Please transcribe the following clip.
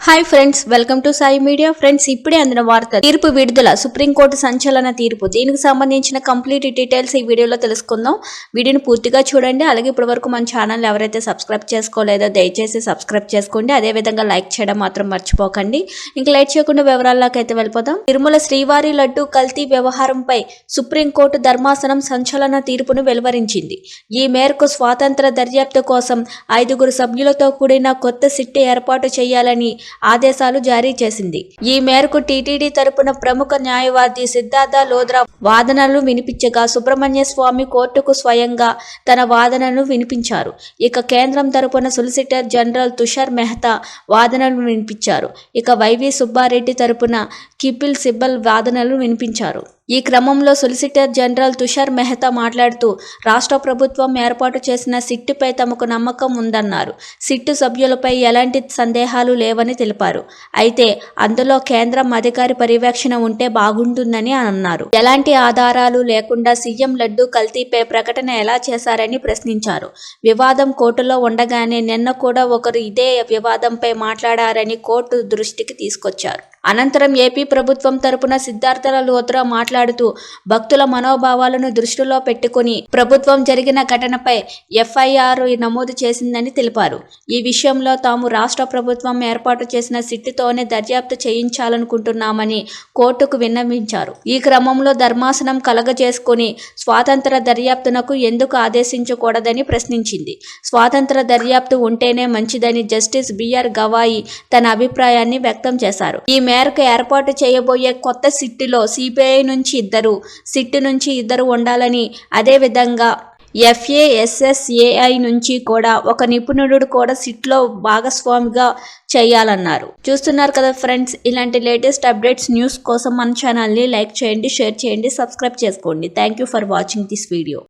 Hi friends, welcome to Sai media. Friends, ఇప్పుడే అందిన వార్త తీర్పు విడుదల. సుప్రీంకోర్టు సంచలన తీర్పు. దీనికి సంబంధించిన కంప్లీట్ డీటెయిల్స్ ఈ వీడియోలో తెలుసుకుందాం. వీడియోని పూర్తిగా చూడండి. అలాగే ఇప్పటి వరకు మన ఛానల్ ఎవరైతే సబ్స్క్రైబ్ చేసుకోలేదో దయచేసి సబ్స్క్రైబ్ చేసుకోండి. అదే విధంగా లైక్ చేయడం మాత్రం మర్చిపోకండి. ఇంకా లైట్ చేయకుండా వివరాల్లోకి అయితే వెళ్ళిపోదాం. తిరుమల శ్రీవారి లడ్డు కల్తీ వ్యవహారంపై సుప్రీంకోర్టు ధర్మాసనం సంచలన తీర్పును వెలువరించింది. ఈ మేరకు స్వాతంత్ర దర్యాప్తు కోసం 5 సభ్యులతో కూడిన కొత్త సిట్ ఏర్పాటు చేయాలని ఆదేశాలు జారీ చేసింది. ఈ మేరకు టీటీడీ తరపున ప్రముఖ న్యాయవాది సిద్ధార్థ లోద్రా వాదనలు వినిపించగా సుబ్రహ్మణ్య స్వామి కోర్టుకు స్వయంగా తన వాదనను వినిపించారు. ఇక కేంద్రం తరపున సొలిసిటర్ జనరల్ తుషార్ మెహతా వాదనలు వినిపించారు. ఇక వైవి సుబ్బారెడ్డి తరపున కపిల్ సిబ్బల్ వాదనలు వినిపించారు. ఈ క్రమంలో సొలిసిటర్ జనరల్ తుషార్ మెహతా మాట్లాడుతూ రాష్ట్ర ప్రభుత్వం ఏర్పాటు చేసిన సిట్టుపై తమకు నమ్మకం ఉందన్నారు. సిట్టు సభ్యులపై ఎలాంటి సందేహాలు లేవని తెలిపారు. అయితే అందులో కేంద్రం అధికారి పర్యవేక్షణ ఉంటే బాగుంటుందని అన్నారు. ఎలాంటి ఆధారాలు లేకుండా సీఎం లడ్డు కల్తీపై ప్రకటన ఎలా చేశారని ప్రశ్నించారు. వివాదం కోర్టులో ఉండగానే నిన్న కూడా ఒకరు ఇదే వివాదంపై మాట్లాడారని కోర్టు దృష్టికి తీసుకొచ్చారు. అనంతరం ఏపీ ప్రభుత్వం తరపున సిద్ధార్థ లోద్రా మాట్లాడుతూ భక్తుల మనోభావాలను దృష్టిలో పెట్టుకుని ప్రభుత్వం జరిగిన ఘటనపై ఎఫ్ఐఆర్ నమోదు చేసిందని తెలిపారు. ఈ విషయంలో తాము రాష్ట్ర ప్రభుత్వం ఏర్పాటు చేసిన సిట్టుతోనే దర్యాప్తు చేయించాలనుకుంటున్నామని కోర్టుకు విన్నవించారు. ఈ క్రమంలో ధర్మాసనం కలగజేసుకుని స్వాతంత్ర దర్యాప్తునకు ఎందుకు ఆదేశించకూడదని ప్రశ్నించింది. స్వాతంత్ర దర్యాప్తు ఉంటేనే మంచిదని జస్టిస్ బిఆర్ గవాయి తన అభిప్రాయాన్ని వ్యక్తం చేశారు. ఈ మేరకు ఏర్పాటు చేయబోయే కొత్త సిట్టులో సిబిఐ నుంచి 2, సిట్టు నుంచి 2 ఉండాలని, అదేవిధంగా FASSAI నుంచి కూడా ఒక నిపుణుడు కూడా సిట్లో భాగస్వామిగా చేయాలన్నారు. చూస్తున్నారు కదా ఫ్రెండ్స్, ఇలాంటి లేటెస్ట్ అప్డేట్స్ న్యూస్ కోసం మన ఛానల్ని లైక్ చేయండి, షేర్ చేయండి, సబ్స్క్రైబ్ చేసుకోండి. Thank you for watching this video.